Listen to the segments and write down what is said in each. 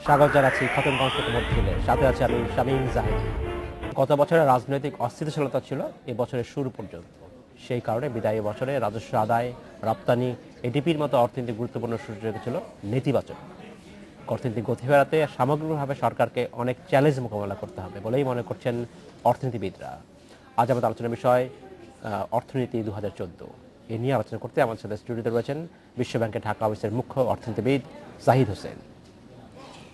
স্বাগত জানাচ্ছি খতমগঞ্জ থেকে মধ্যে সাথে আছে আমি শামীম জাহিদ। গত বছরের রাজনৈতিক অস্থিতিশীলতা ছিল এ বছরের শুরু পর্যন্ত। সেই কারণে বিদায়ী বছরে রাজস্ব আদায়, রপ্তানি, এডিপির মতো অর্থনৈতিক গুরুত্বপূর্ণ সূচক ছিল নেতিবাচক। অর্থনৈতিক গতি ফেরাতে সামগ্রিকভাবে সরকারকে অনেক চ্যালেঞ্জ মোকাবেলা করতে হবে বলেই মনে করছেন অর্থনীতিবিদরা। আজ আমাদের আলোচনার বিষয় অর্থনীতি 2014। এ নিয়ে আলোচনা করতে আমাদের সাথে স্টুডিওতে রয়েছেন বিশ্বব্যাংকের ঢাকা অফিসের মুখ্য অর্থনীতিবিদ জাহিদ হোসেন।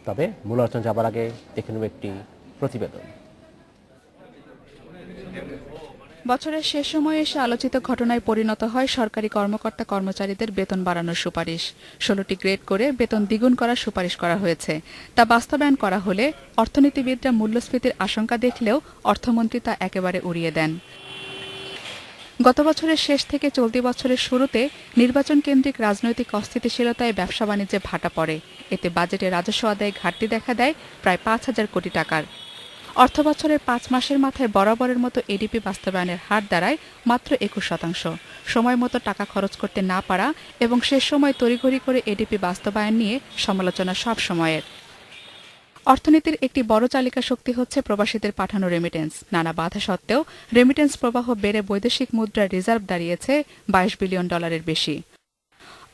তবে মূল আলোচনা যাবার আগে দেখে নেব একটি প্রতিবেদন। বছরের শেষ সময়ে এসে আলোচিত ঘটনায় পরিণত হয় সরকারি কর্মকর্তা কর্মচারীদের বেতন বাড়ানোর সুপারিশ। 16টি গ্রেড করে বেতন দ্বিগুণ করার সুপারিশ করা হয়েছে। তা বাস্তবায়ন করা হলে অর্থনীতিবিদরা মূল্যস্ফীতির আশঙ্কা দেখলেও অর্থমন্ত্রী তা একেবারে উড়িয়ে দেন। গত বছরের শেষ থেকে চলতি বছরের শুরুতে নির্বাচন কেন্দ্রিক রাজনৈতিক অস্থিতিশীলতায় ব্যবসা বাণিজ্যে ভাটা পড়ে। এতে বাজেটে রাজস্ব আদায়ে ঘাটতি দেখা দেয় প্রায় 5,000 কোটি টাকার। অর্থবছরের 5 মাসের মাথায় বরাবরের মতো এডিপি বাস্তবায়নের হার দাঁড়ায় মাত্র 21%। সময় মতো টাকা খরচ করতে না পারা এবং শেষ সময় তড়িঘড়ি করে এডিপি বাস্তবায়ন নিয়ে সমালোচনা সব সময়ের। অর্থনীতির একটি বড় চালিকা শক্তি হচ্ছে প্রবাসীদের পাঠানো রেমিটেন্স। নানা বাধা সত্ত্বেও রেমিটেন্স প্রবাহ বেড়ে বৈদেশিক মুদ্রার রিজার্ভ দাঁড়িয়েছে $22 বিলিয়ন বেশি।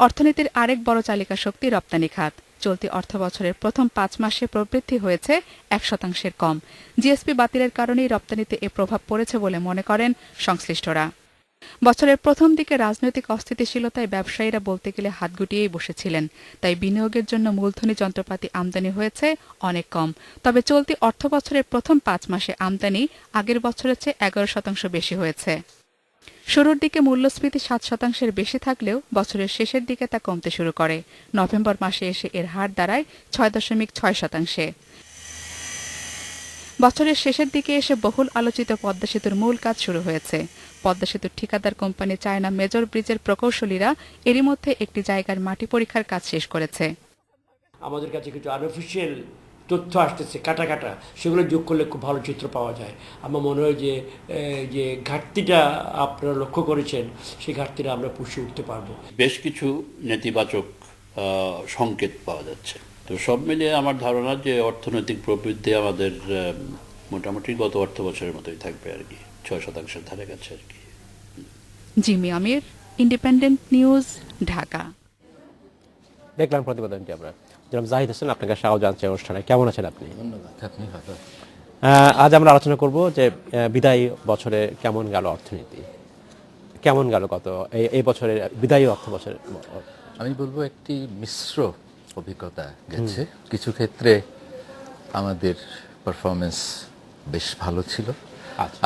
অর্থনীতির আরেক বড় চালিকা শক্তি রপ্তানি খাত। চলতি অর্থবছরের প্রথম 5 মাসে প্রবৃদ্ধি হয়েছে 1% কম। জিএসপি বাতিলের কারণেই রপ্তানিতে এ প্রভাব পড়েছে বলে মনে করেন সংশ্লিষ্টরা। বছরের প্রথম দিকে রাজনৈতিক অস্থিতিশীলতায় ব্যবসায়ীরা বলতে গেলে হাত গুটিয়েই বসেছিলেন। তাই বিনিয়োগের জন্য মূলধনী যন্ত্রপাতি আমদানি হয়েছে অনেক কম। তবে চলতি অর্থবছরের প্রথম 5 মাসে আমদানি আগের বছরের চেয়ে 11% বেশি হয়েছে। শুরুর দিকে মূল্যস্ফীতি 7% বেশি থাকলেও বছরের শেষের দিকে তা কমতে শুরু করে। নভেম্বর মাসে এসে এর হার দাঁড়ায় 6.6%। বছরের শেষের দিকে এসে বহুল আলোচিত পদ্মা সেতুর মূল কাজ শুরু হয়েছে। পদ্মা সেতুর ঠিকাদার কোম্পানি চায়না মেজর ব্রিজের প্রকৌশলীরা এরই মধ্যে একটি জায়গার মাটি পরীক্ষার কাজ শেষ করেছে। আমাদের কাছে কিছু আনঅফিসিয়াল তথ্য আসতেছে কাটা কাটা, সেগুলো যোগ করলে খুব ভালো চিত্র পাওয়া যায়। আমার মনে হয় যে যে ঘাটতিটা আপনারা লক্ষ্য করেছেন, সেই ঘাটতিটা আমরা পুষিয়ে উঠতে পারবো। বেশ কিছু নেতিবাচক সংকেত পাওয়া যাচ্ছে। তো সব মিলিয়ে আমার ধারণা যে অর্থনৈতিক প্রবৃদ্ধি আমাদের মোটামুটি গত অর্থ বছরের মতোই থাকবে আর কি, 6% ধারে কাছে আর কি। জিমি আমির, ইন্ডিপেন্ডেন্ট নিউজ, ঢাকা। দেখলাম প্রতিবেদনটি আমরা। জনাব জাহিদ হোসেন, আপনাকে স্বাগত জানাচ্ছি অনুষ্ঠানে। কেমন আছেন আপনি? ধন্যবাদ। আপনি ভালো? আজ আমরা আলোচনা করব যে বিদায়ী বছরে কেমন গেল অর্থনীতি, কেমন গেল গত এই বছরের বিদায়ী অর্থ বছরে। আমি বলবো একটি মিশ্র অভিজ্ঞতা গেছে। কিছু ক্ষেত্রে আমাদের পারফরমেন্স বেশ ভালো ছিল,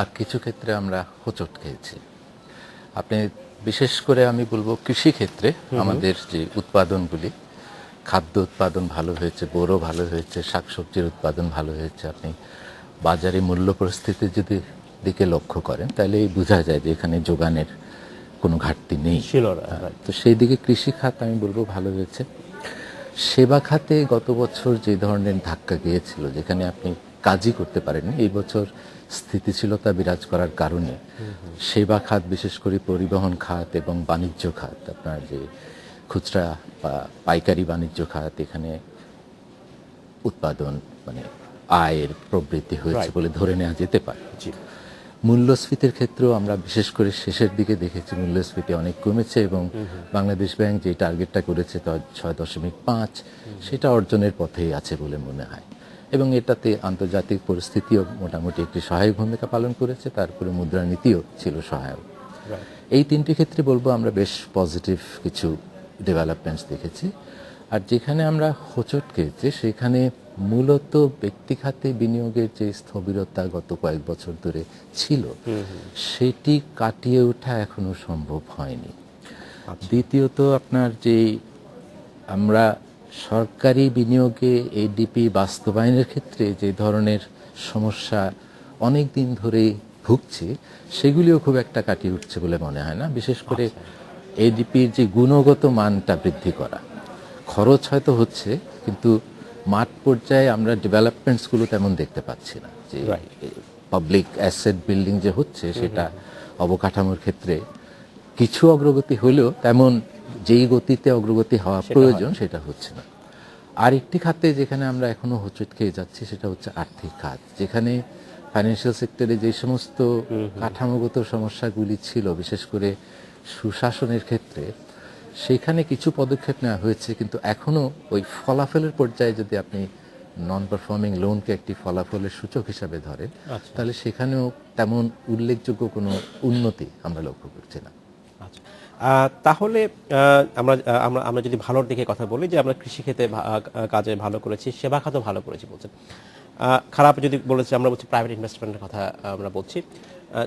আর কিছু ক্ষেত্রে আমরা হোঁচট খেয়েছি। আপনি বিশেষ করে আমি বলবো কৃষি ক্ষেত্রে আমাদের যে উৎপাদনগুলি, খাদ্য উৎপাদন ভালো হয়েছে, বোরো ভালো হয়েছে, শাকসবজির উৎপাদন ভালো হয়েছে। আপনি বাজারে মূল্য পরিস্থিতির যদি দিকে লক্ষ্য করেন তাহলে বোঝা যায় যে এখানে যোগানের কোনো ঘাটতি নেই। তো সেই দিকে কৃষি খাত আমি বলবো ভালো হয়েছে। সেবা খাতে গত বছর যে ধরনের ধাক্কা গিয়েছিল, যেখানে আপনি কাজই করতে পারেননি, এই বছর স্থিতিশীলতা বিরাজ করার কারণে সেবা খাত, বিশেষ করে পরিবহন খাত এবং বাণিজ্য খাত, আপনার যে খুচরা বা পাইকারি বাণিজ্য খাত, এখানে উৎপাদন মানে আয়ের প্রবৃদ্ধি হয়েছে বলে ধরে নেওয়া যেতে পারে। মূল্যস্ফীতির ক্ষেত্রেও আমরা বিশেষ করে শেষের দিকে দেখেছি মূল্যস্ফীতি অনেক কমেছে এবং বাংলাদেশ ব্যাংক যে টার্গেটটা করেছে 6.5, সেটা অর্জনের পথেই আছে বলে মনে হয়। এবং এটাতে আন্তর্জাতিক পরিস্থিতিও মোটামুটি একটি সহায়ক ভূমিকা পালন করেছে, তারপরে মুদ্রানীতিও ছিল সহায়ক। এই তিনটি ক্ষেত্রে বলবো আমরা বেশ পজিটিভ কিছু ডেভেলপমেন্টস দেখেছি। আর যেখানে আমরা হোঁচট খেয়েছি সেখানে মূলত ব্যক্তি খাতে বিনিয়োগের যে স্থবিরতা গত কয়েক বছর ধরে ছিল, সেটি কাটিয়ে ওঠা এখনো সম্ভব হয়নি। দ্বিতীয়ত আপনার যে আমরা সরকারি বিনিয়োগে এডিপি বাস্তবায়নের ক্ষেত্রে যে ধরনের সমস্যা অনেক দিন ধরেই ভুগছি, সেগুলিও খুব একটা কাটিয়ে উঠছে বলে মনে হয় না। বিশেষ করে এডিপির যে গুণগত মানটা বৃদ্ধি করা, খরচ হয়তো হচ্ছে কিন্তু মাঠ পর্যায়ে আমরা ডেভেলপমেন্টসগুলো তেমন দেখতে পাচ্ছি না। যে পাবলিক অ্যাসেট বিল্ডিং যে হচ্ছে, সেটা অবকাঠামোর ক্ষেত্রে কিছু অগ্রগতি হলেও তেমন যেই গতিতে অগ্রগতি হওয়া প্রয়োজন সেটা হচ্ছে না। আরেকটি খাতে যেখানে আমরা এখনো হোঁচট খেয়ে যাচ্ছি সেটা হচ্ছে আর্থিক খাত, যেখানে ফাইন্যান্সিয়াল সেক্টরে যে সমস্ত কাঠামোগত সমস্যাগুলি ছিল, বিশেষ করে সুশাসনের ক্ষেত্রে, সেখানে কিছু পদক্ষেপ নেওয়া হয়েছে, কিন্তু এখনো ওই ফলাফলের পর্যায়ে যদি আপনি নন পারফর্মিং লোনকে একটি ফলাফলের সূচক হিসাবে ধরেন, তাহলে সেখানেও তেমন উল্লেখযোগ্য কোনো উন্নতি আমরা লক্ষ্য করছি না। আচ্ছা, তাহলে আমরা আমরা আমরা যদি ভালোর দিকে কথা বলি, যে আমরা কৃষিক্ষেত্রে কাজে ভালো করেছি, সেবা খাতেও ভালো করেছি বলছেন। খারাপ যদি বলেছি, আমরা বলছি প্রাইভেট ইনভেস্টমেন্টের কথা আমরা বলছি,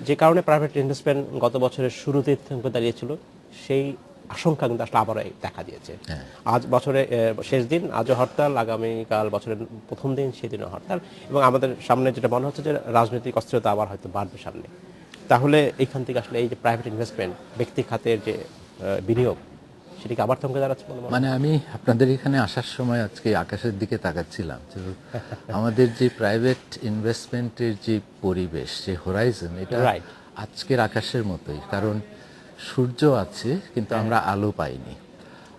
যে কারণে প্রাইভেট ইনভেস্টমেন্ট গত বছরের শুরুতে দাঁড়িয়েছিল, সেই আশঙ্কা কিন্তু আসলে আবারও দেখা দিয়েছে। আজ বছরের শেষ দিন, আজও হরতাল, আগামীকাল বছরের প্রথম দিন, সেদিনও হরতাল, এবং আমাদের সামনে যেটা মনে হচ্ছে যে রাজনৈতিক অস্থিরতা আবার হয়তো বাড়বে সামনে। তাহলে এইখান থেকে আসলে এই যে প্রাইভেট ইনভেস্টমেন্ট, ব্যক্তি খাতের যে বিনিয়োগ, সেটিকে আবার থমকে দাঁড়াচ্ছে বলে মনে হয়? মানে আমি আপনাদের এখানে আসার সময় আজকে আকাশের দিকে তাকাচ্ছিলাম, যে আমাদের যে প্রাইভেট ইনভেস্টমেন্টের যে পরিবেশ, যে হোরাইজন, এটা Right. আজকের আকাশের মতোই। কারণ সূর্য আছে কিন্তু আমরা আলো পাইনি।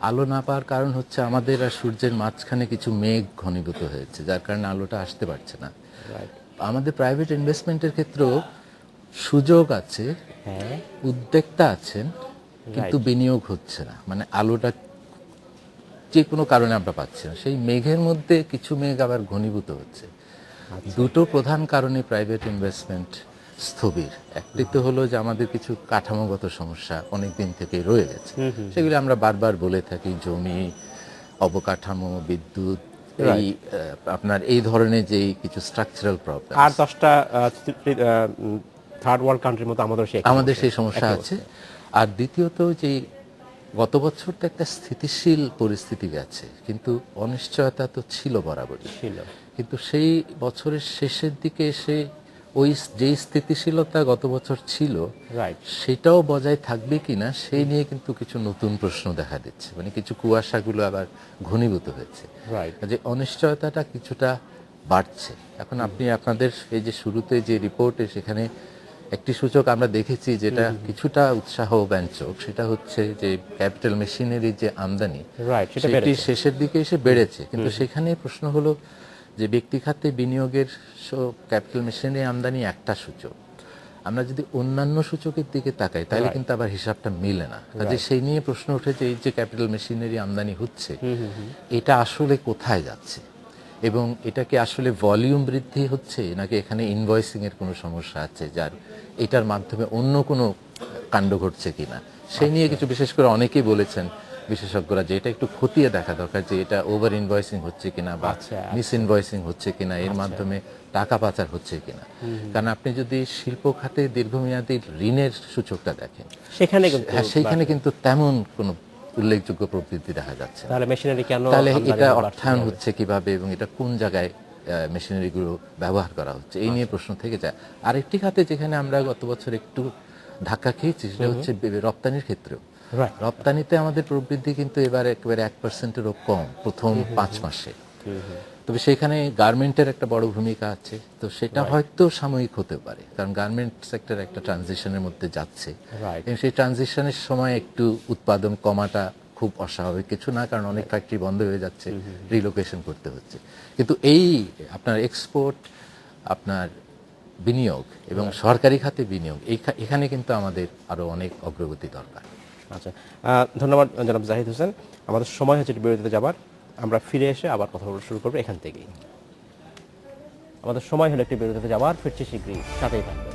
আলো না পাওয়ার কারণ হচ্ছে আমাদের আর সূর্যের মাঝখানে কিছু মেঘ ঘনীভূত হয়েছে, যার কারণে আলোটা আসতে পারছে না। আমাদের প্রাইভেট ইনভেস্টমেন্টের ক্ষেত্রেও সুযোগ আছে, উদ্যোক্তা আছেন, কিন্তু বিনিয়োগ হচ্ছে না। মানে আলোটা যে কোনো কারণে আমরা পাচ্ছি না। সেই মেঘের মধ্যে কিছু মেঘ আবার ঘনীভূত হচ্ছে। দুটো প্রধান কারণে প্রাইভেট ইনভেস্টমেন্ট স্থবির। একটি তো হলো যে আমাদের কিছু কাঠামোগত সমস্যা অনেক দিন থেকে রয়ে গেছে, সেগুলি আমরা বারবার বলে থাকি, জমি, অবকাঠামো, বিদ্যুৎ, এই আপনার এই ধরনের যে কিছু স্ট্রাকচারাল প্রবলেম। আর 10টা থার্ড ওয়ার্ল্ড কান্ট্রির মতো আমাদের সেই সমস্যা আছে। আর দ্বিতীয়ত যে গত বছর তো একটা স্থিতিশীল পরিস্থিতি গেছে, কিন্তু অনিশ্চয়তা তো ছিল বরাবরই। কিন্তু সেই বছরের শেষের দিকে এসে ওই যেই স্থিতিশীলতা গত বছর ছিল, সেটাও বজায় থাকবে কিনা সেই নিয়ে কিন্তু কিছু নতুন প্রশ্ন দেখা দিচ্ছে। মানে কিছু কুয়াশাগুলো আবার ঘনীভূত হয়েছে, যে অনিশ্চয়তাটা কিছুটা বাড়ছে। এখন আপনি আপনাদের এই যে শুরুতে যে রিপোর্টে, সেখানে একটি সূচক আমরা দেখেছি যেটা কিছুটা উৎসাহ ব্যঞ্জক, সেটা হচ্ছে যে ক্যাপিটাল মেশিনারি যে আমদানি, সেটি শেষের দিকে এসে বেড়েছে। কিন্তু সেখানে প্রশ্ন হলো যে ব্যক্তি খাতে বিনিয়োগের ক্যাপিটাল মেশিনারি আমদানি একটা সূচক, আমরা যদি অন্যান্য সূচকের দিকে তাকাই তাহলে কিন্তু আবার হিসাবটা মিলে না। কাজে সেই নিয়ে প্রশ্ন উঠেছে, এই যে ক্যাপিটাল মেশিনারি আমদানি হচ্ছে, এটা আসলে কোথায় যাচ্ছে, এবং এটা কি আসলে ভলিউম বৃদ্ধি হচ্ছে, নাকি এখানে ইনভয়েসিং এর কোনো সমস্যা আছে, যার এটার মাধ্যমে অন্য কোনো কাণ্ড ঘটছে কিনা, সেই নিয়ে কিছু বিশেষ করে অনেকেই বলেছেন বিশেষজ্ঞরা, যে এটা একটু খতিয়ে দেখা দরকার, যে এটা ওভার ইনভয়েসিং হচ্ছে কিনা বা মিস ইনভয়েসিং হচ্ছে কিনা, এর মাধ্যমে টাকা পাচার হচ্ছে কিনা। কারণ আপনি যদি শিল্প খাতে দীর্ঘমেয়াদী ঋণের সূচকটা দেখেন, সেখানে কিন্তু তেমন কোনো উল্লেখযোগ্য প্রবৃদ্ধি দেখা যাচ্ছে। তাহলে এটা অর্থায়ন হচ্ছে কিভাবে, এবং এটা কোন জায়গায় মেশিনারিগুলো ব্যবহার করা হচ্ছে, এই নিয়ে প্রশ্ন থেকে যায়। আরেকটি খাতে যেখানে আমরা গত বছর একটু ধাক্কা খেয়েছি, সেটা হচ্ছে রপ্তানির ক্ষেত্রেও। রপ্তানিতে আমাদের প্রবৃদ্ধি কিন্তু এবার একেবারে 1%-এরও কম প্রথম 5 মাসে। তবে সেখানে গার্মেন্টের একটা বড় ভূমিকা আছে, তো সেটা হয়তো সাময়িক হতে পারে, কারণ গার্মেন্ট সেক্টর একটা ট্রানজিশনের মধ্যে যাচ্ছে, এবং সেই ট্রানজিশনের সময় একটু উৎপাদন কমাটা খুব অস্বাভাবিক কিছু না, কারণ অনেক ফ্যাক্টরি বন্ধ হয়ে যাচ্ছে, রিলোকেশন করতে হচ্ছে। কিন্তু এই আপনার এক্সপোর্ট, আপনার বিনিয়োগ এবং সরকারি খাতে বিনিয়োগ, এখানে কিন্তু আমাদের আরো অনেক অগ্রগতি দরকার। আচ্ছা, ধন্যবাদ জনাব জাহিদ হোসেন। আমাদের সময় হচ্ছে বিরতিতে যাবার, আমরা ফিরে এসে আবার কথা বলা শুরু করবো এখান থেকেই। আমাদের সময় হলো একটি বিরতিতে যাবার, ফিরছি শীঘ্রই, সাথেই থাকবে।